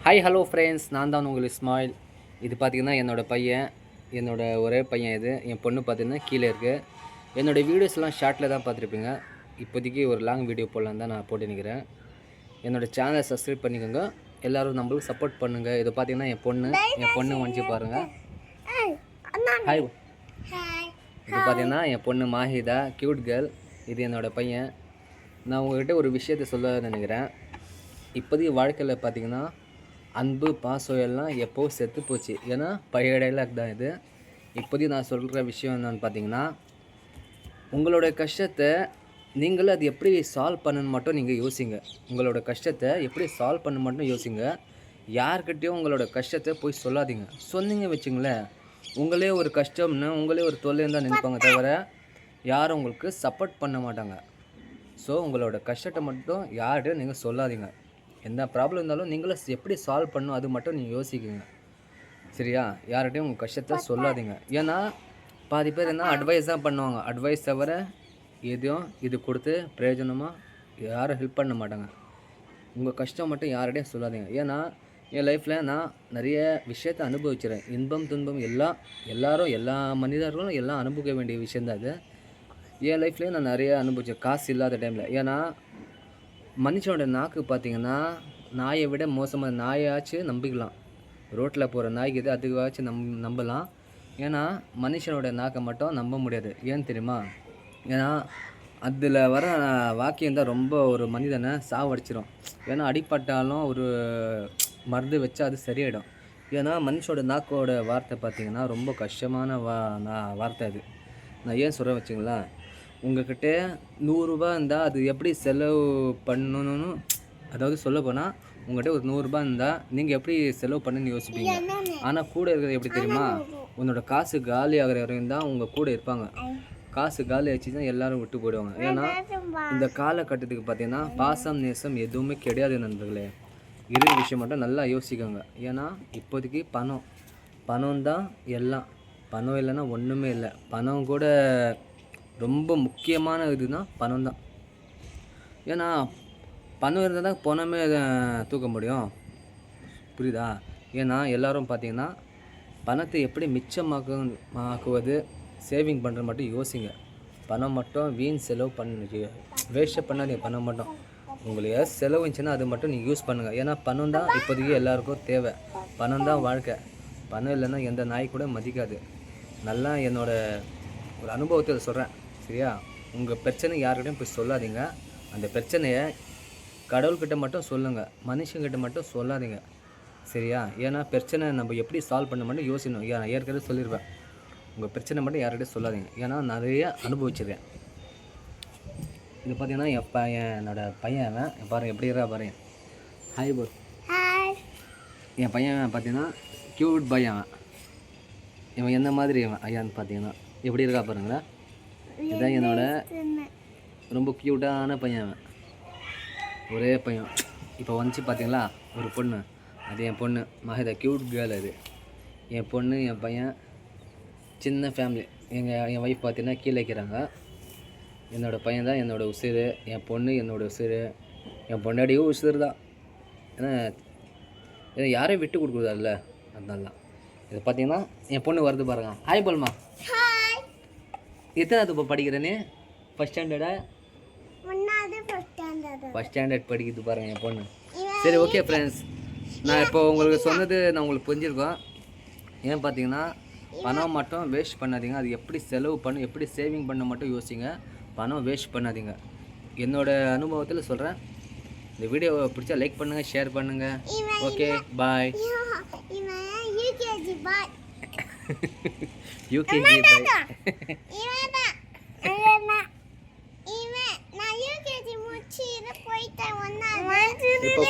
Hi hello friends, நான் தான் உங்கள் இஸ்மாயில். இது பார்த்திங்கன்னா என்னோடய பையன், ஒரே பையன். இது என் பொண்ணு பார்த்திங்கன்னா கீழே இருக்குது. என்னோடய வீடியோஸ்லாம் ஷார்ட்டில் தான் பார்த்துருப்பீங்க. இப்போதைக்கு ஒரு லாங் வீடியோ போடலாம் தான் நான் போட்டு நிற்கிறேன். என்னோடய சேனலை சப்ஸ்கிரைப் பண்ணிக்கோங்க. எல்லோரும் நம்மளுக்கு சப்போர்ட் பண்ணுங்கள். இது பார்த்திங்கன்னா என் பொண்ணு வந்துச்சு பாருங்கள். ஹாய். இது பார்த்திங்கன்னா என் பொண்ணு மாஹிதா, க்யூட் கேர்ள். இது என்னோடய பையன். நான் உங்கள்கிட்ட ஒரு விஷயத்தை சொல்ல நினைக்கிறேன். இப்போதைக்கு வாழ்க்கையில் பார்த்திங்கன்னா அன்பு பாசம் எல்லாம் எப்போ செத்து போச்சு. ஏன்னா பழைய டைலாக் தான் இது. இப்போதைக்கு நான் சொல்கிற விஷயம் என்னென்னு பார்த்தீங்கன்னா, உங்களோட கஷ்டத்தை நீங்களும் அது எப்படி சால்வ் பண்ணணுன்னு மட்டும் நீங்கள் யோசிங்க. உங்களோட கஷ்டத்தை எப்படி சால்வ் பண்ண மட்டும் யோசிங்க. யார்கிட்டையும் உங்களோட கஷ்டத்தை போய் சொல்லாதீங்க. சொன்னீங்க வச்சுங்களேன், உங்களே ஒரு கஷ்டம்னு உங்களே ஒரு தொல்லைன்னு தான் நினைப்பாங்க தவிர யாரும் உங்களுக்கு சப்போர்ட் பண்ண மாட்டாங்க. ஸோ உங்களோட கஷ்டத்தை மட்டும் யார்கிட்டையும் நீங்கள் சொல்லாதீங்க. எந்த ப்ராப்ளம் இருந்தாலும் நீங்களும் எப்படி சால்வ் பண்ணணும் அது மட்டும் நீங்கள் யோசிக்குங்க. சரியா? யார்கிட்டையும் உங்கள் கஷ்டத்தை சொல்லாதீங்க. ஏன்னா பாதி பேர் என்ன அட்வைஸ் தான் பண்ணுவாங்க. அட்வைஸ் தவிர எதையும் இது கொடுத்து பிரயோஜனமாக யாரும் ஹெல்ப் பண்ண மாட்டாங்க. உங்கள் கஷ்டம் மட்டும் யார்கிட்டையும் சொல்லாதீங்க. ஏன்னா என் லைஃப்பில் நான் நிறைய விஷயத்தை அனுபவிச்சிடறேன். இன்பம் துன்பம் எல்லோரும் எல்லா மனிதர்களும் எல்லாம் அனுபவிக்க வேண்டிய விஷயந்தான் அது. என் லைஃப்லேயே நான் நிறைய அனுபவிச்சேன் காசு இல்லாத டைமில். ஏன்னா மனுஷனோட நாக்கு பார்த்திங்கன்னா நாயை விட மோசமாக. நாயாச்சும் நம்பிக்கலாம், ரோட்டில் போகிற நாய்க்கு இது அதுவாச்சும் நம்பலாம். ஏன்னா மனுஷனோட நாக்கை மட்டும் நம்ப முடியாது. ஏன்னு தெரியுமா? ஏன்னா அதில் வர வாக்கியம் தான் ரொம்ப ஒரு மனிதனை சாவடிச்சிடும். ஏன்னா அடிப்பட்டாலும் ஒரு மருந்து வச்சா அது சரியாயிடும். ஏன்னா மனுஷனோட நாக்கோட வார்த்தை பார்த்திங்கன்னா ரொம்ப கஷ்டமான வார்த்தை அது. நான் ஏன் சொல்கிறேன் வச்சுங்களேன், உங்கள்கிட்ட 100 ரூபா இருந்தால் அது எப்படி செலவு பண்ணணும்னு, அதாவது சொல்ல போனால் உங்கள்கிட்ட ஒரு 100 ரூபா இருந்தால் நீங்கள் எப்படி செலவு பண்ணுன்னு யோசிப்பீங்க. ஆனால் கூட இருக்கிறது எப்படி தெரியுமா? உன்னோட காசு காலி ஆகிற வரையும் தான் உங்கள் கூட இருப்பாங்க. காசு காலி ஆச்சு தான் எல்லோரும் விட்டு போயிடுவாங்க. ஏன்னா இந்த காலகட்டத்துக்கு பார்த்தீங்கன்னா பாசம் நேசம் எதுவுமே கிடையாது நண்பர்களே. இருக்கிற விஷயம் மட்டும் நல்லா யோசிக்கோங்க. ஏன்னா இப்போதைக்கு பணம் தான் எல்லாம். பணம் இல்லைன்னா ஒன்றுமே இல்லை. பணம் கூட ரொம்ப முக்கியமான இதுனா பணம் தான். ஏன்னா பணம் இருந்தால் தான் பணமே தூக்க முடியும். புரியுதா? ஏன்னா எல்லோரும் பார்த்திங்கன்னா பணத்தை எப்படி மிச்சமாக்குவது, சேவிங் பண்ணுறது மட்டும் யோசிங்க. பணம் மட்டும் வீண் செலவு வேஸ்ட் பண்ணாதீங்க. பணம் மட்டும் உங்களுக்கு செலவு இருந்துச்சுன்னா அது மட்டும் நீங்கள் யூஸ் பண்ணுங்கள். ஏன்னா பணம் தான் இப்போதைக்கு எல்லாருக்கும் தேவை. பணம் தான் வாழ்க்கை. பணம் இல்லைன்னா எந்த நாய் கூட மதிக்காது. நல்லா என்னோடய ஒரு அனுபவத்தை சொல்கிறேன். சரியா? உங்கள் பிரச்சனை யார்கிட்டையும் போய் சொல்லாதீங்க. அந்த பிரச்சனையை கடவுள்கிட்ட மட்டும் சொல்லுங்கள், மனுஷங்கிட்ட மட்டும் சொல்லாதீங்க. சரியா? ஏன்னா பிரச்சனை நம்ம எப்படி சால்வ் பண்ண மட்டும் யோசிக்கணும். நான் ஏற்கனவே சொல்லிடுவேன், உங்கள் பிரச்சனை மட்டும் யார்கிட்டையும் சொல்லாதீங்க. ஏன்னா நிறைய அனுபவிச்சிருக்கேன். இது பார்த்தீங்கன்னா என்னோடய பையன் பாருங்கள் எப்படி இருக்கா பாருங்க. ஹாய் போல். என் பையன் பார்த்தீங்கன்னா க்யூட் பையன். இவன் என்ன மாதிரி ஐயான்னு பார்த்தீங்கன்னா எப்படி இருக்கா பாருங்களேன். இதுதான் என்னோட ரொம்ப க்யூட்டான பையன். ஒரே பையன். இப்போ வந்துச்சு பார்த்தீங்களா ஒரு பொண்ணு, அது என் பொண்ணு மஹிதா, க்யூட் கேர்ள். அது என் பொண்ணு, என் பையன், சின்ன ஃபேமிலி. என் ஒய்ஃப் பார்த்தீங்கன்னா கீழே வைக்கிறாங்க. என்னோடய பையன் தான் என்னோடய உசிறு. என் பொண்ணு என்னோடய உசிறு. என் பொண்டாடியும் உசிறு தான். ஏன்னா யாரையும் விட்டு கொடுக்குறதில்ல, அதனால தான். இது பார்த்தீங்கன்னா என் பொண்ணு வருது பாருங்க. ஹாய் போல்மா. எத்தனாவது இப்போ படிக்கிறேன்னு? ஃபஸ்ட் ஸ்டாண்டர்டா? ஃபஸ்ட் ஸ்டாண்டர்ட் படிக்கிறது பாருங்கள் என் பொண்ணு. சரி, ஓகே ஃப்ரெண்ட்ஸ், நான் இப்போ உங்களுக்கு சொன்னது நான் உங்களுக்கு புரிஞ்சிருக்கோம். ஏன் பார்த்தீங்கன்னா பணம் மட்டும் வேஸ்ட் பண்ணாதீங்க. அது எப்படி செலவு பண்ண, எப்படி சேவிங் பண்ண மட்டும் யோசிங்க. பணம் வேஸ்ட் பண்ணாதீங்க. என்னோடய அனுபவத்தில் சொல்கிறேன். இந்த வீடியோவை பிடிச்சா லைக் பண்ணுங்கள், ஷேர் பண்ணுங்கள். ஓகே, பாய். யூகேஜி பாய். இப்போ